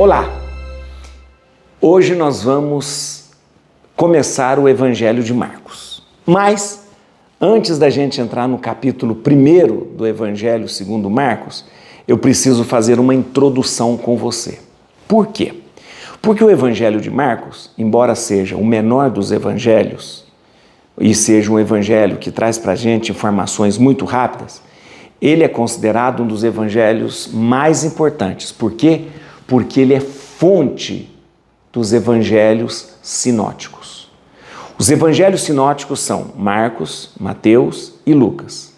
Olá! Hoje nós vamos começar o Evangelho de Marcos. Mas, antes da gente entrar no capítulo 1 do Evangelho segundo Marcos, eu preciso fazer uma introdução com você. Por quê? Porque o Evangelho de Marcos, embora seja o menor dos evangelhos e seja um evangelho que traz para a gente informações muito rápidas, ele é considerado um dos evangelhos mais importantes. Por quê? Porque ele é fonte dos evangelhos sinóticos. Os evangelhos sinóticos são Marcos, Mateus e Lucas.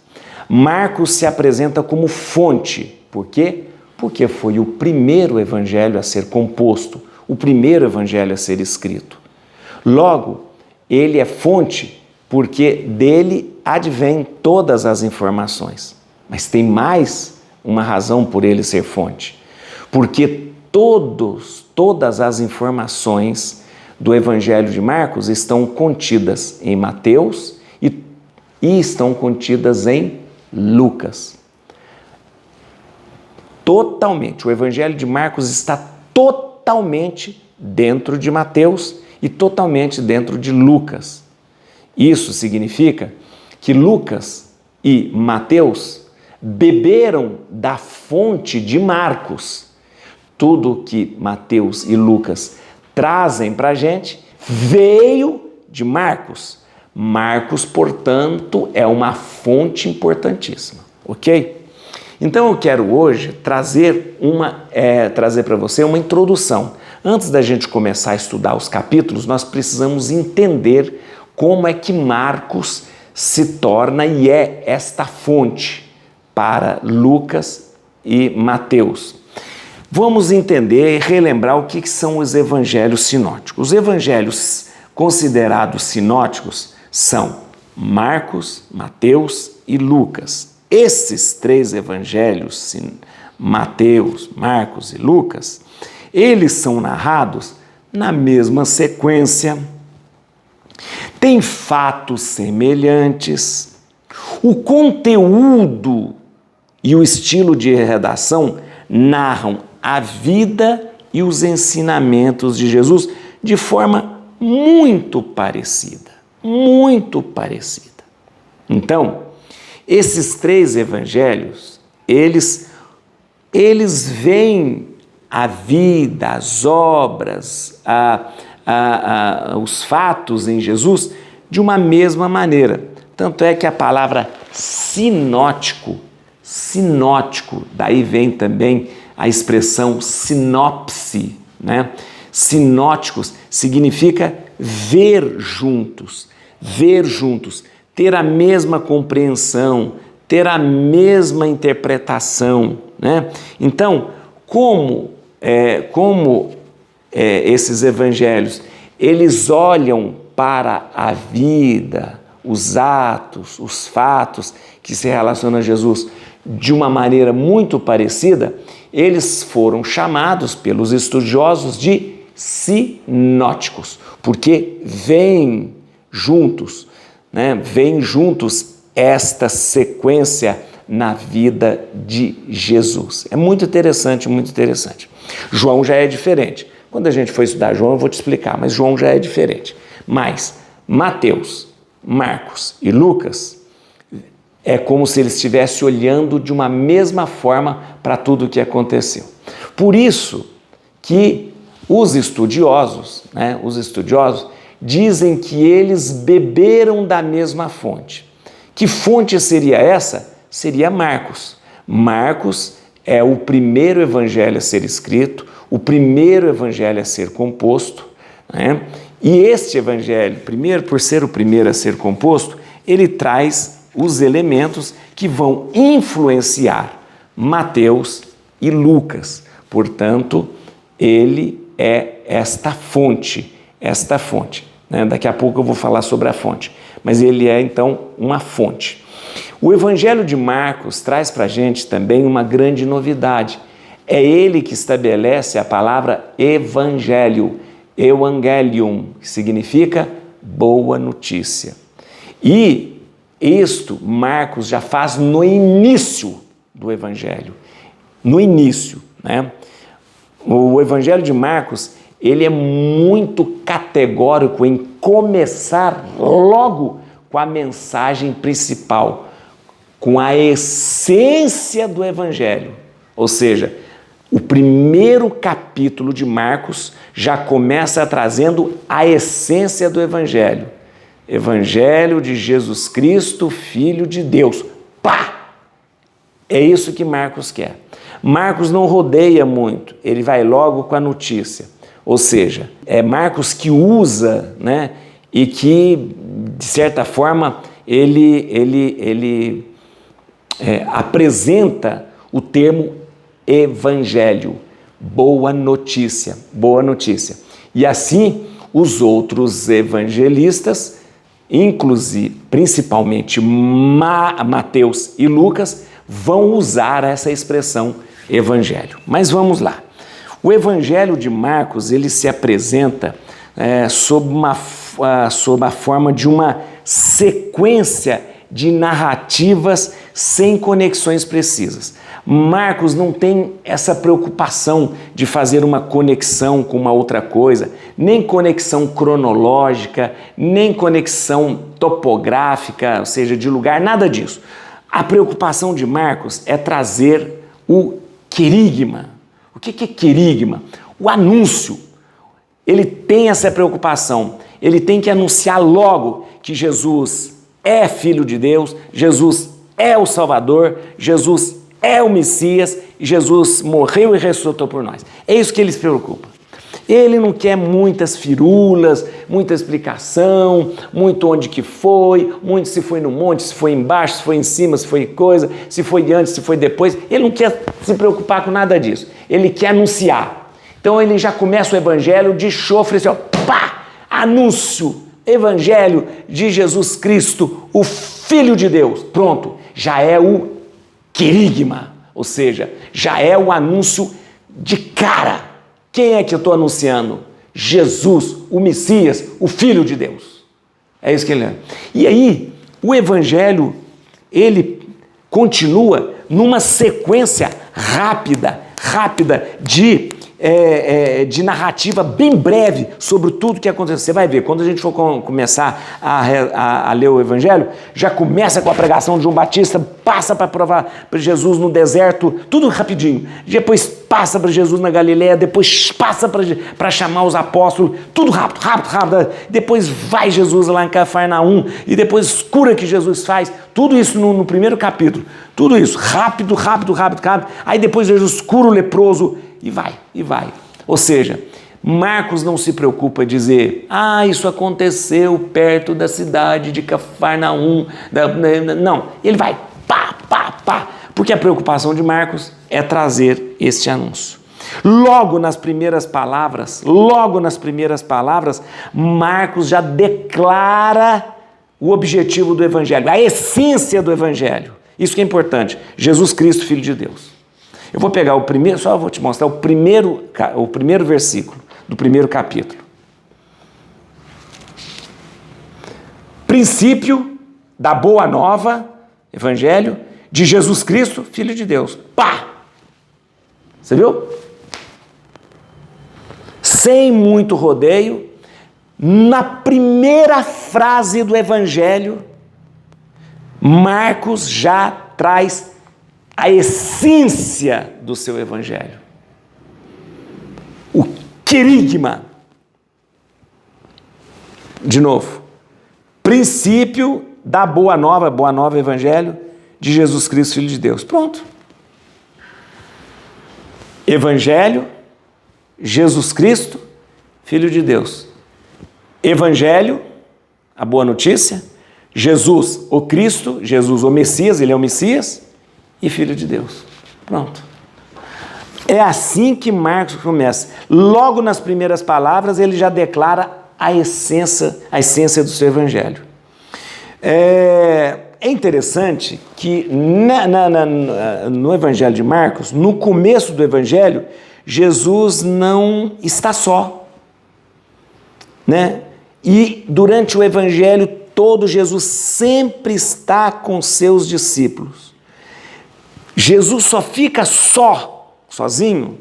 Marcos se apresenta como fonte. Por quê? Porque foi o primeiro evangelho a ser composto, o primeiro evangelho a ser escrito. Logo, ele é fonte porque dele advém todas as informações. Mas tem mais uma razão por ele ser fonte. Porque todas as informações do Evangelho de Marcos estão contidas em Mateus e estão contidas em Lucas. Totalmente. O Evangelho de Marcos está totalmente dentro de Mateus e totalmente dentro de Lucas. Isso significa que Lucas e Mateus beberam da fonte de Marcos. Tudo que Mateus e Lucas trazem para a gente veio de Marcos. Marcos, portanto, é uma fonte importantíssima, ok? Então eu quero hoje trazer para você uma introdução. Antes da gente começar a estudar os capítulos, nós precisamos entender como é que Marcos se torna e é esta fonte para Lucas e Mateus. Vamos entender e relembrar o que são os evangelhos sinóticos. Os evangelhos considerados sinóticos são Marcos, Mateus e Lucas. Esses três evangelhos, Mateus, Marcos e Lucas, eles são narrados na mesma sequência, têm fatos semelhantes, o conteúdo e o estilo de redação narram a vida e os ensinamentos de Jesus de forma muito parecida, muito parecida. Então, esses três evangelhos, eles veem a vida, as obras, os fatos em Jesus de uma mesma maneira. Tanto é que a palavra sinótico, daí vem também a expressão sinopse, né? Sinóticos significa ver juntos, ter a mesma compreensão, ter a mesma interpretação, né? Então, como esses evangelhos, eles olham para a vida, os atos, os fatos que se relacionam a Jesus de uma maneira muito parecida, eles foram chamados pelos estudiosos de sinóticos, porque vêm juntos, né? Vêm juntos esta sequência na vida de Jesus. É muito interessante, muito interessante. João já é diferente. Quando a gente for estudar João, eu vou te explicar, mas João já é diferente. Mas Mateus, Marcos e Lucas é como se eles estivessem olhando de uma mesma forma para tudo o que aconteceu. Por isso que os estudiosos dizem que eles beberam da mesma fonte. Que fonte seria essa? Seria Marcos. Marcos é o primeiro evangelho a ser escrito, o primeiro evangelho a ser composto, né? E este evangelho, primeiro por ser o primeiro a ser composto, ele traz os elementos que vão influenciar Mateus e Lucas. Portanto, ele é esta fonte, né? Daqui a pouco eu vou falar sobre a fonte, mas ele é então uma fonte. O Evangelho de Marcos traz para a gente também uma grande novidade. É ele que estabelece a palavra evangelho, evangelium, que significa boa notícia. E isto Marcos já faz no início do Evangelho. No início, né? O Evangelho de Marcos, ele é muito categórico em começar logo com a mensagem principal, com a essência do Evangelho. Ou seja, o primeiro capítulo de Marcos já começa trazendo a essência do Evangelho. Evangelho de Jesus Cristo, Filho de Deus. Pá! É isso que Marcos quer. Marcos não rodeia muito, ele vai logo com a notícia. Ou seja, é Marcos que usa, né, e que, de certa forma, ele apresenta o termo evangelho, boa notícia, boa notícia. E assim, os outros evangelistas, inclusive, principalmente Mateus e Lucas, vão usar essa expressão evangelho. Mas vamos lá. O Evangelho de Marcos, ele se apresenta sob a forma de uma sequência de narrativas sem conexões precisas. Marcos não tem essa preocupação de fazer uma conexão com uma outra coisa, nem conexão cronológica, nem conexão topográfica, ou seja, de lugar, nada disso. A preocupação de Marcos é trazer o querigma. O que é querigma? O anúncio. Ele tem essa preocupação. Ele tem que anunciar logo que Jesus é Filho de Deus, Jesus é o Salvador, Jesus é o Messias, e Jesus morreu e ressuscitou por nós. É isso que ele se preocupa. Ele não quer muitas firulas, muita explicação, muito onde que foi, muito se foi no monte, se foi embaixo, se foi em cima, se foi coisa, se foi antes, se foi depois. Ele não quer se preocupar com nada disso. Ele quer anunciar. Então ele já começa o evangelho de chofre, assim, ó, pá, anúncio, evangelho de Jesus Cristo, o Filho de Deus. Pronto, já é o querigma, ou seja, já é o anúncio de cara. Quem é que eu estou anunciando? Jesus, o Messias, o Filho de Deus. É isso que ele é. E aí, o Evangelho, ele continua numa sequência rápida de narrativa bem breve sobre tudo que aconteceu. Você vai ver, quando a gente for começar a ler o Evangelho, já começa com a pregação de João Batista, passa para provar para Jesus no deserto, tudo rapidinho. Depois passa para Jesus na Galileia, depois passa para chamar os apóstolos, tudo rápido. Depois vai Jesus lá em Cafarnaum e depois cura que Jesus faz. Tudo isso no primeiro capítulo. Tudo isso, rápido. Aí depois Jesus cura o leproso e vai. Ou seja, Marcos não se preocupa em dizer, isso aconteceu perto da cidade de Cafarnaum. Não, ele vai pá, porque a preocupação de Marcos é trazer este anúncio. Logo nas primeiras palavras, Marcos já declara o objetivo do Evangelho, a essência do Evangelho. Isso que é importante, Jesus Cristo, Filho de Deus. Eu vou pegar o primeiro, só vou te mostrar o primeiro versículo do primeiro capítulo. Princípio da boa nova, Evangelho, de Jesus Cristo, Filho de Deus. Pá! Você viu? Sem muito rodeio, na primeira frase do Evangelho, Marcos já traz a essência do seu Evangelho. O querigma. De novo, princípio da boa nova Evangelho de Jesus Cristo, Filho de Deus. Pronto. Evangelho, Jesus Cristo, Filho de Deus. Evangelho, a boa notícia, Jesus, o Cristo, Jesus, o Messias, ele é o Messias, e Filho de Deus. Pronto. É assim que Marcos começa. Logo nas primeiras palavras, ele já declara a essência do seu Evangelho. É interessante que no Evangelho de Marcos, no começo do Evangelho, Jesus não está só, né? E durante o Evangelho todo, Jesus sempre está com seus discípulos. Jesus só fica sozinho,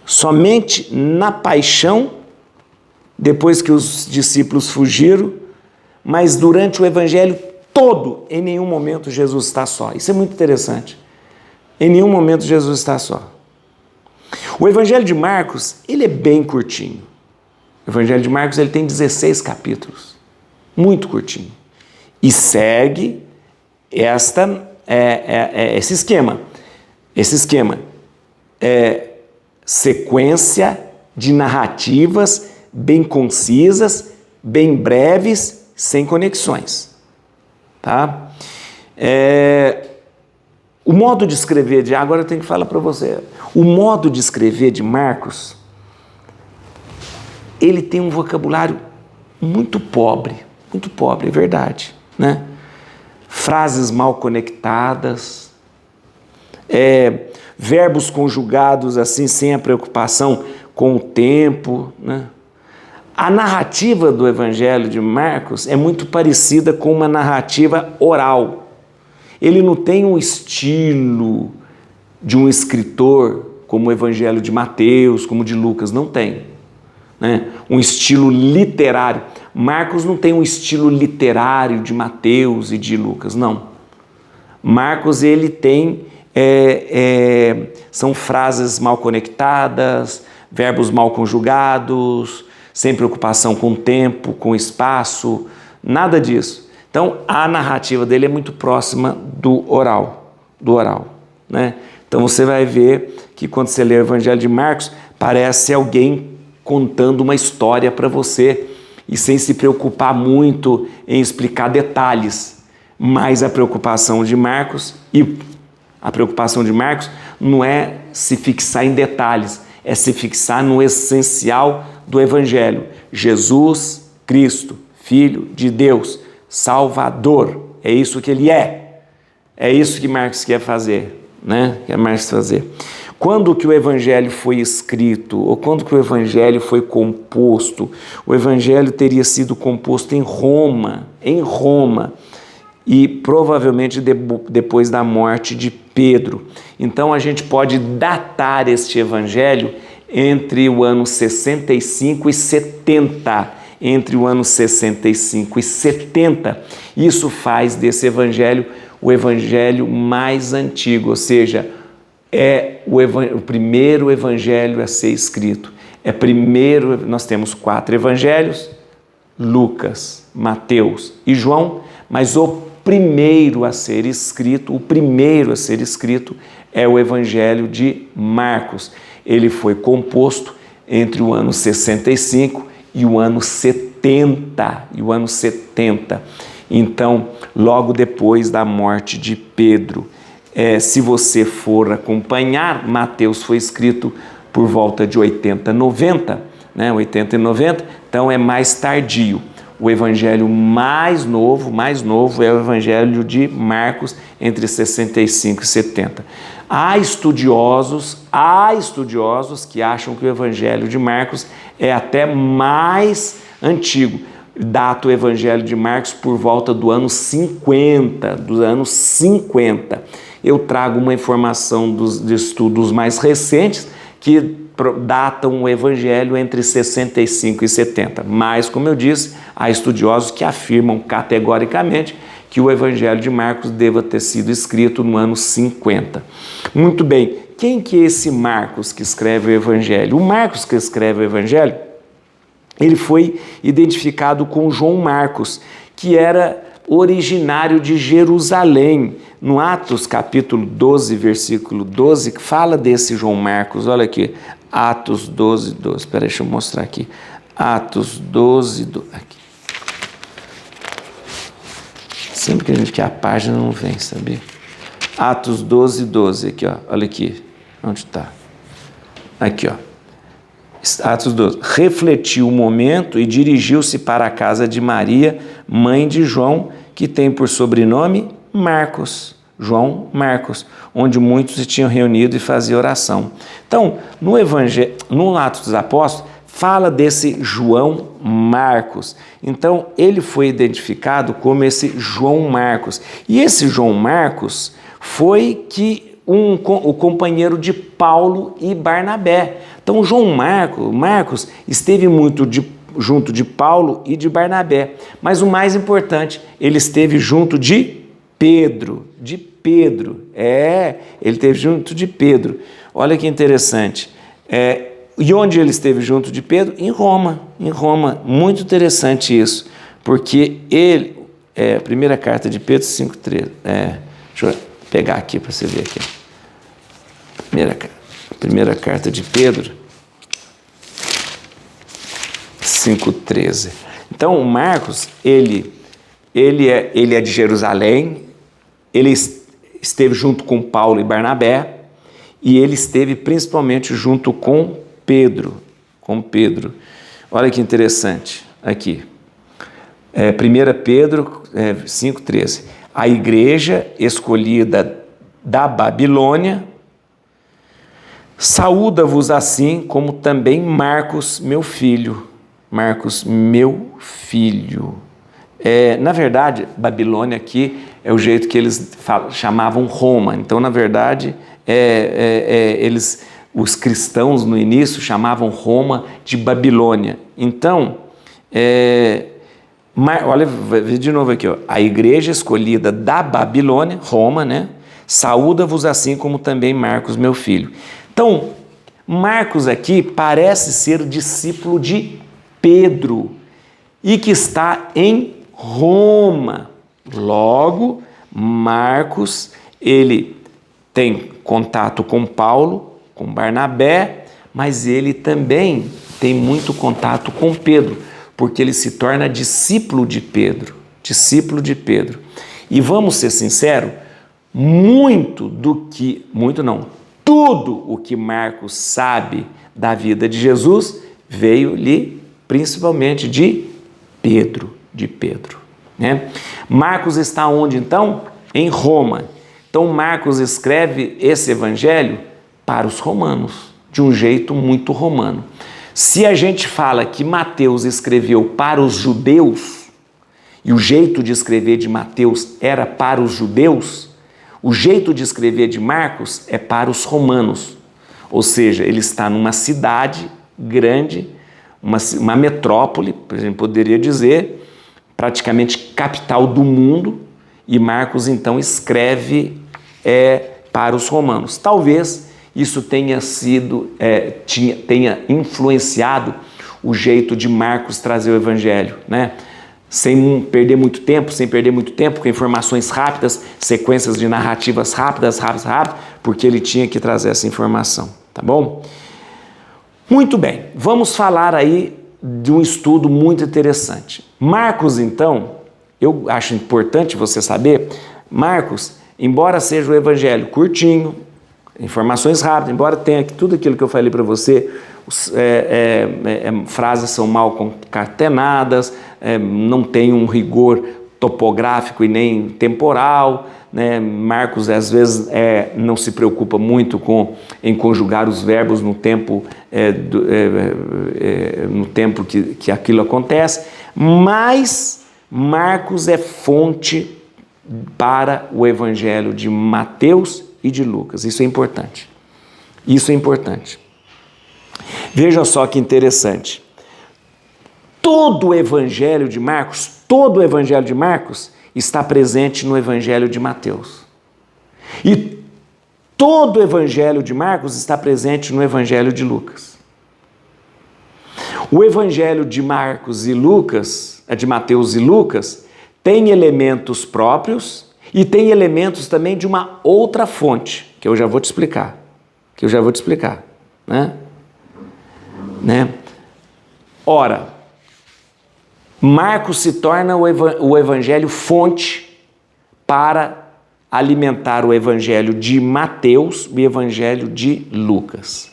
somente na paixão, depois que os discípulos fugiram, mas durante o evangelho todo, em nenhum momento Jesus está só. Isso é muito interessante. Em nenhum momento Jesus está só. O evangelho de Marcos, ele é bem curtinho. O evangelho de Marcos, ele tem 16 capítulos. Muito curtinho. E segue esse esquema. Esse esquema é sequência de narrativas bem concisas, bem breves, sem conexões. Tá? O modo de escrever agora eu tenho que falar para você. O modo de escrever de Marcos, ele tem um vocabulário muito pobre, é verdade, né? Frases mal conectadas, verbos conjugados assim sem a preocupação com o tempo, né? A narrativa do Evangelho de Marcos é muito parecida com uma narrativa oral. Ele não tem um estilo de um escritor como o Evangelho de Mateus, como o de Lucas, não tem, né? Um estilo literário. Marcos não tem um estilo literário de Mateus e de Lucas, não. Marcos, ele tem, são frases mal conectadas, verbos mal conjugados, sem preocupação com o tempo, com o espaço, nada disso. Então, a narrativa dele é muito próxima do oral, né? Então, você vai ver que quando você lê o Evangelho de Marcos, parece alguém contando uma história para você e sem se preocupar muito em explicar detalhes. Mas a preocupação de Marcos não é se fixar em detalhes, é se fixar no essencial do Evangelho. Jesus Cristo, Filho de Deus, Salvador. É isso que ele é. É isso que Marcos quer fazer, né? Quando que o Evangelho foi escrito, ou quando que o Evangelho foi composto? O Evangelho teria sido composto em Roma, e provavelmente depois da morte de Pedro. Então a gente pode datar este Evangelho entre o ano 65 e 70. Entre o ano 65 e 70. Isso faz desse Evangelho o Evangelho mais antigo, ou seja, é o primeiro Evangelho a ser escrito. Nós temos 4 Evangelhos, Lucas, Mateus e João, mas o primeiro a ser escrito é o Evangelho de Marcos. Ele foi composto entre o ano 65 e o ano 70. Então, logo depois da morte de Pedro. Se você for acompanhar, Mateus foi escrito por volta de 80, 90, né? 80 e 90, então é mais tardio. O evangelho mais novo é o evangelho de Marcos, entre 65 e 70. Há estudiosos que acham que o evangelho de Marcos é até mais antigo. Data o evangelho de Marcos por volta do ano 50, Eu trago uma informação de estudos mais recentes que datam o evangelho entre 65 e 70. Mas, como eu disse, há estudiosos que afirmam categoricamente que o evangelho de Marcos deva ter sido escrito no ano 50. Muito bem, quem que é esse Marcos que escreve o evangelho? O Marcos que escreve o evangelho, ele foi identificado com João Marcos, que era originário de Jerusalém. No Atos capítulo 12, versículo 12, fala desse João Marcos. Olha aqui, Atos 12, 12. Espera, deixa eu mostrar aqui. Atos 12, 12. Aqui. Sempre que a gente quer a página não vem, sabia? Atos 12, 12. Aqui, ó. Olha aqui. Onde está? Aqui, ó. Atos 12. Refletiu o momento e dirigiu-se para a casa de Maria, mãe de João, que tem por sobrenome Marcos. João Marcos, onde muitos se tinham reunido e faziam oração. Então, no Atos dos Apóstolos, fala desse João Marcos. Então, ele foi identificado como esse João Marcos. E esse João Marcos foi o companheiro de Paulo e Barnabé. Então, Marcos esteve muito junto de Paulo e de Barnabé, mas o mais importante, ele esteve junto de Pedro, ele esteve junto de Pedro. Olha que interessante. E onde ele esteve junto de Pedro? Em Roma, muito interessante isso, porque ele, primeira carta de Pedro 5,13, deixa eu pegar aqui para você ver aqui, primeira carta de Pedro 5,13. Então, Marcos, ele é de Jerusalém, ele esteve junto com Paulo e Barnabé, e ele esteve principalmente junto com Pedro. Olha que interessante, aqui. 1 Pedro 5,13. A igreja escolhida da Babilônia saúda-vos assim como também Marcos, meu filho. Na verdade, Babilônia aqui é o jeito que eles chamavam Roma. Então, na verdade, os cristãos no início chamavam Roma de Babilônia. Então, olha, vê de novo aqui, ó. A igreja escolhida da Babilônia, Roma, né? Saúda-vos assim como também Marcos, meu filho. Então, Marcos aqui parece ser discípulo de Pedro e que está em Roma. Logo, Marcos, ele tem contato com Paulo, com Barnabé, mas ele também tem muito contato com Pedro, porque ele se torna discípulo de Pedro. E vamos ser sinceros, tudo o que Marcos sabe da vida de Jesus veio-lhe principalmente de Pedro, né? Marcos está onde então? Em Roma. Então Marcos escreve esse evangelho para os romanos, de um jeito muito romano. Se a gente fala que Mateus escreveu para os judeus, e o jeito de escrever de Mateus era para os judeus, o jeito de escrever de Marcos é para os romanos. Ou seja, ele está numa cidade grande, uma metrópole, por exemplo, poderia dizer, praticamente capital do mundo, e Marcos então escreve para os romanos. Talvez isso tenha influenciado o jeito de Marcos trazer o evangelho, né? Sem perder muito tempo, com informações rápidas, sequências de narrativas rápidas, porque ele tinha que trazer essa informação, tá bom? Muito bem, vamos falar aí de um estudo muito interessante. Marcos, então, eu acho importante você saber, Marcos, embora seja o evangelho curtinho, informações rápidas, embora tenha tudo aquilo que eu falei para você, frases são mal concatenadas, não tem um rigor topográfico e nem temporal, né? Marcos às vezes não se preocupa muito em conjugar os verbos no tempo, que aquilo acontece, mas Marcos é fonte para o evangelho de Mateus e de Lucas. Isso é importante. Veja só que interessante. Todo o evangelho de Marcos está presente no evangelho de Mateus. E todo o evangelho de Marcos está presente no evangelho de Lucas. O evangelho de Marcos e Lucas, de Mateus e Lucas, tem elementos próprios e tem elementos também de uma outra fonte, que eu já vou te explicar. Né? Ora, Marcos se torna o evangelho fonte para alimentar o evangelho de Mateus e o evangelho de Lucas.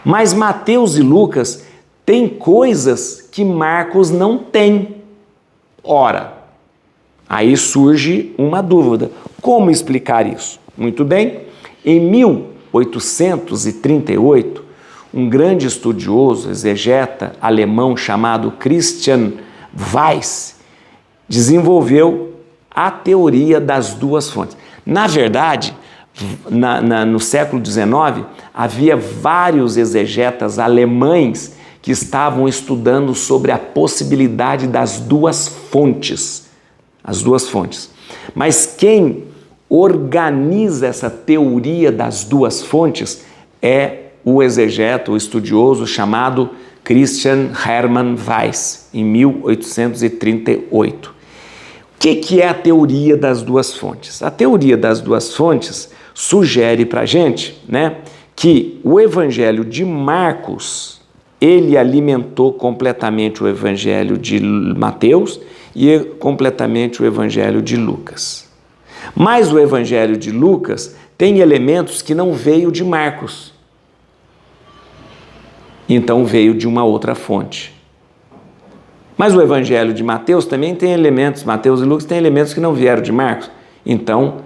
Mas Mateus e Lucas têm coisas que Marcos não tem. Ora, aí surge uma dúvida. Como explicar isso? Muito bem, em 1838, um grande estudioso, exegeta alemão chamado Christian Weiss desenvolveu a teoria das duas fontes. Na verdade, no século XIX, havia vários exegetas alemães que estavam estudando sobre a possibilidade das duas fontes. As duas fontes. Mas quem organiza essa teoria das duas fontes é o exegeta, o estudioso chamado Christian Hermann Weiss, em 1838. O que é a teoria das duas fontes? A teoria das duas fontes sugere para a gente, né, que o Evangelho de Marcos, ele alimentou completamente o Evangelho de Mateus e completamente o Evangelho de Lucas. Mas o Evangelho de Lucas tem elementos que não veio de Marcos. Então veio de uma outra fonte. Mas o Evangelho de Mateus também tem elementos, Mateus e Lucas têm elementos que não vieram de Marcos. Então,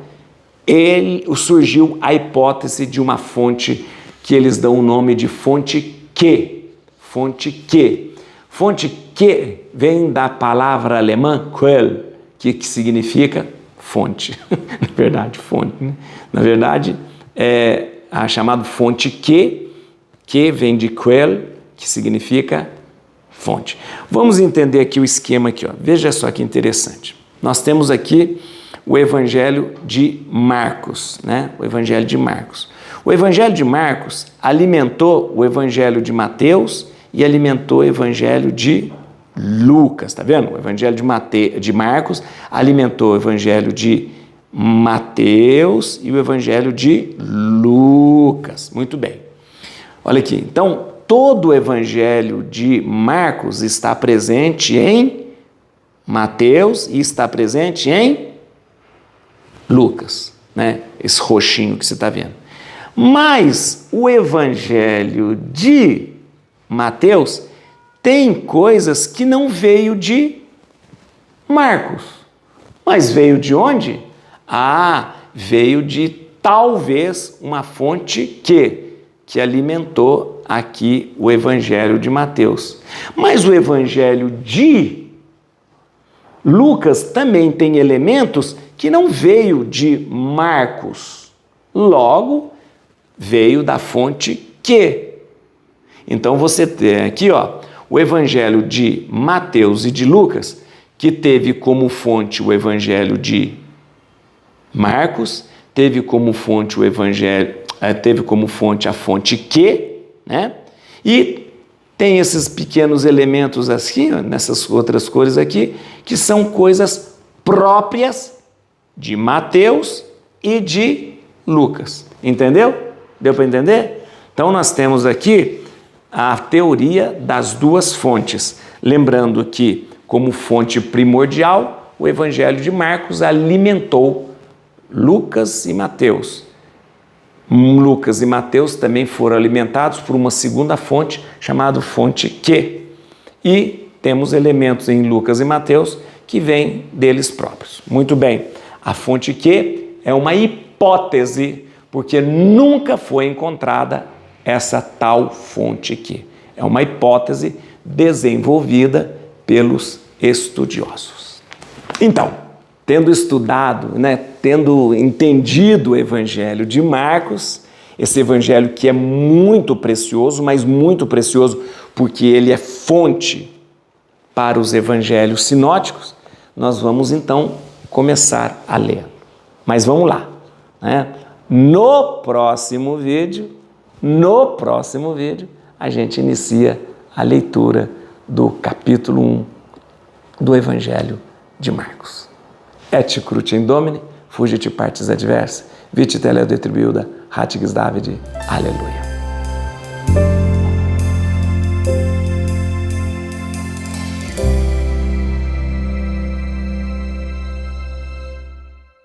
surgiu a hipótese de uma fonte que eles dão o nome de fonte Q. Fonte Q. Fonte Q vem da palavra alemã Quell, que significa fonte. Na verdade, fonte. Né? Na verdade, é a chamada fonte Q, que vem de Quell, que significa fonte. Vamos entender aqui o esquema aqui, ó. Veja só que interessante. Nós temos aqui o Evangelho de Marcos, né? O Evangelho de Marcos. O Evangelho de Marcos alimentou o Evangelho de Mateus e alimentou o Evangelho de Lucas, tá vendo? O Evangelho de Marcos alimentou o Evangelho de Mateus e o Evangelho de Lucas. Muito bem. Olha aqui, então, todo o Evangelho de Marcos está presente em Mateus e está presente em Lucas, né? Esse roxinho que você está vendo. Mas o Evangelho de Mateus tem coisas que não veio de Marcos. Mas veio de onde? Veio de talvez uma fonte que alimentou aqui o Evangelho de Mateus. Mas o Evangelho de Lucas também tem elementos que não veio de Marcos. Logo, veio da fonte Q. Então você tem aqui, ó, o Evangelho de Mateus e de Lucas, que teve como fonte o Evangelho de Marcos, teve como fonte o Evangelho, teve como fonte a fonte Q, né? E tem esses pequenos elementos aqui, ó, nessas outras cores aqui, que são coisas próprias de Mateus e de Lucas. Entendeu? Deu para entender? Então nós temos aqui a teoria das duas fontes. Lembrando que, como fonte primordial, o Evangelho de Marcos alimentou Lucas e Mateus. Lucas e Mateus também foram alimentados por uma segunda fonte, chamada fonte Q. E temos elementos em Lucas e Mateus que vêm deles próprios. Muito bem, a fonte Q é uma hipótese, porque nunca foi encontrada essa tal fonte Q. É uma hipótese desenvolvida pelos estudiosos. Então, tendo estudado, né, tendo entendido o Evangelho de Marcos, esse Evangelho que é muito precioso, mas muito precioso porque ele é fonte para os Evangelhos sinóticos, nós vamos então começar a ler. Mas vamos lá, né? No próximo vídeo, a gente inicia a leitura do capítulo 1 do Evangelho de Marcos. Et crucem Domini, fugit partis adversa, vite teleo detribuilda, ratiges Davide, aleluia.